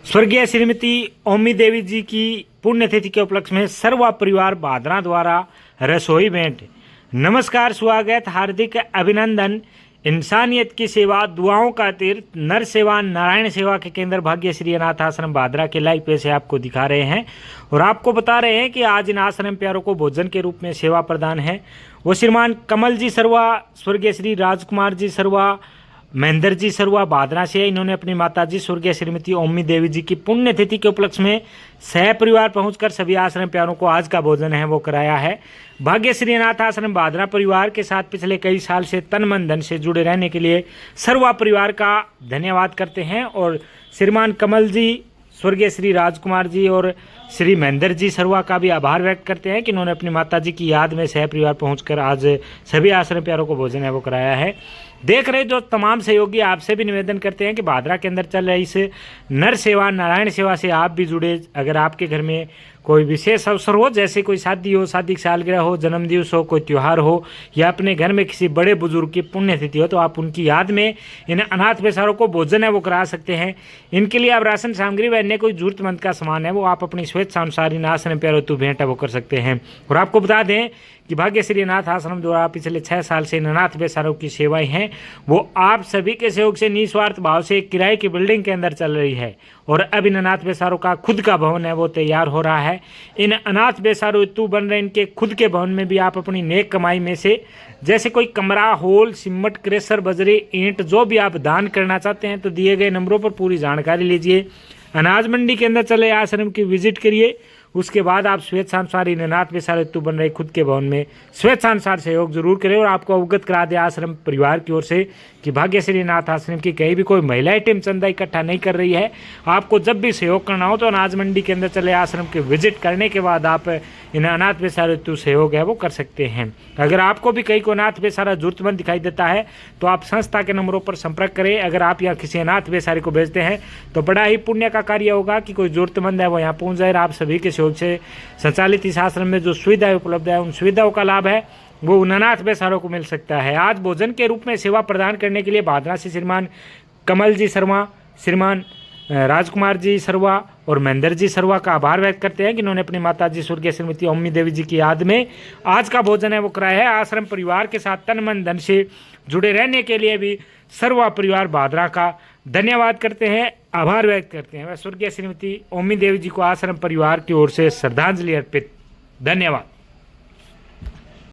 स्वर्गीय श्रीमती ओमी देवी जी की पुण्यतिथि के उपलक्ष्य में सर्व परिवार भादरा द्वारा रसोई भेंट। नमस्कार, स्वागत, हार्दिक अभिनंदन। इंसानियत की सेवा, दुआओं का तीर्थ, नर सेवा नारायण सेवा के केंद्र भाग्यश्री अनाथ आश्रम भादरा के लाइव पे से आपको दिखा रहे हैं और आपको बता रहे हैं कि आज इन आश्रम प्यारों को भोजन के रूप में सेवा प्रदान है। वो श्रीमान कमल जी सरवा, स्वर्गीय श्री राजकुमार जी सरवा, महेंद्र जी सरवा भादरा से इन्होंने अपनी माताजी स्वर्गीय श्रीमती ओमी देवी जी की पुण्यतिथि के उपलक्ष्य में सह परिवार पहुंचकर सभी आश्रम प्यारों को आज का भोजन है वो कराया है। भाग्यश्री अनाथ आश्रम भादरा परिवार के साथ पिछले कई साल से तन मन धन से जुड़े रहने के लिए सर्वा परिवार का धन्यवाद करते हैं और श्रीमान कमल जी, स्वर्गीय श्री राजकुमार जी और श्री महेंद्र जी सरवा का भी आभार व्यक्त करते हैं कि इन्होंने अपनी माताजी की याद में सह परिवार पहुंचकर आज सभी आश्रम प्यारों को भोजन है वो कराया है। देख रहे जो तमाम सहयोगी, आपसे भी निवेदन करते हैं कि भादरा के अंदर चल रही इस नर सेवा नारायण सेवा से आप भी जुड़े। अगर आपके घर में कोई विशेष अवसर हो, जैसे कोई शादी हो, शादी की सालगिरह हो, जन्मदिवस हो, कोई त्यौहार हो या अपने घर में किसी बड़े बुजुर्ग की पुण्यतिथि हो, तो आप उनकी याद में इन अनाथ बेचारों को भोजन है वो करा सकते हैं। इनके लिए आप राशन सामग्री व अन्य कोई जरूरतमंद का सामान है वो आप अपनी स्वेच्छा अनुसार इन आश्रम प्यारों तो भेंट है वो कर सकते हैं। और आपको बता दें कि भाग्यश्री अनाथ आश्रम द्वारा पिछले 6 साल से इन अनाथ बेचारों की सेवाएं हैं वो आप सभी के सहयोग से निस्वार्थ भाव से किराए की बिल्डिंग के अंदर चल रही है। और अब इन अनाथ बेचारों का खुद का भवन है वो तैयार हो रहा है। इन अनाथ बेचारों हेतु बन रहे इनके खुद के भवन में भी आप अपनी नेक कमाई में से जैसे कोई कमरा, होल, सिमट, क्रेशर, बजरी, ईंट जो भी आप दान करना चाहते हैं तो दिए गए नंबरों पर पूरी जानकारी लीजिए। अनाज मंडी के अंदर चले आश्रम की विजिट करिए। उसके बाद आप स्वेच्छानुसार इन अनाथ बेचारे हेतु बन रहे खुद के भवन में स्वेच्छानुसार सहयोग जरूर करें। और आपको अवगत करा दे आश्रम परिवार की ओर से कि भाग्यश्री अनाथ आश्रम की कहीं भी कोई महिला टीम चंदा इकट्ठा नहीं कर रही है। आपको जब भी सहयोग करना हो तो अनाज मंडी के अंदर चले आश्रम के विजिट करने के बाद आप इन अनाथ बेचारे हेतु सहयोग है वो कर सकते हैं। अगर आपको भी कहीं को अनाथ बेचारा जरूरतमंद दिखाई देता है तो आप संस्था के नंबरों पर संपर्क करें। अगर आप यहाँ किसी अनाथ बेचारे को भेजते हैं तो बड़ा ही पुण्य का कार्य होगा कि कोई जरूरतमंद है वो यहाँ पहुँच जाए। आप सभी के सहयोग से संचालित इस आश्रम में जो सुविधाएं उपलब्ध है उन सुविधाओं का लाभ है वो उन अनाथ बेचारों को मिल सकता है। आज भोजन के रूप में सेवा प्रदान करने के लिए भादरा से श्रीमान कमल जी शर्मा, श्रीमान राजकुमार जी सरवा और महेंद्र जी सरवा का आभार व्यक्त करते हैं कि इन्होंने अपनी माता जी स्वर्गीय श्रीमती ओमी देवी जी की याद में आज का भोजन है वो कराया है। आश्रम परिवार के साथ तन मन धन से जुड़े रहने के लिए भी सर्वा परिवार भादरा का धन्यवाद करते हैं, आभार व्यक्त करते हैं। वह स्वर्गीय श्रीमती ओमी देवी जी को आश्रम परिवार की ओर से श्रद्धांजलि अर्पित। धन्यवाद।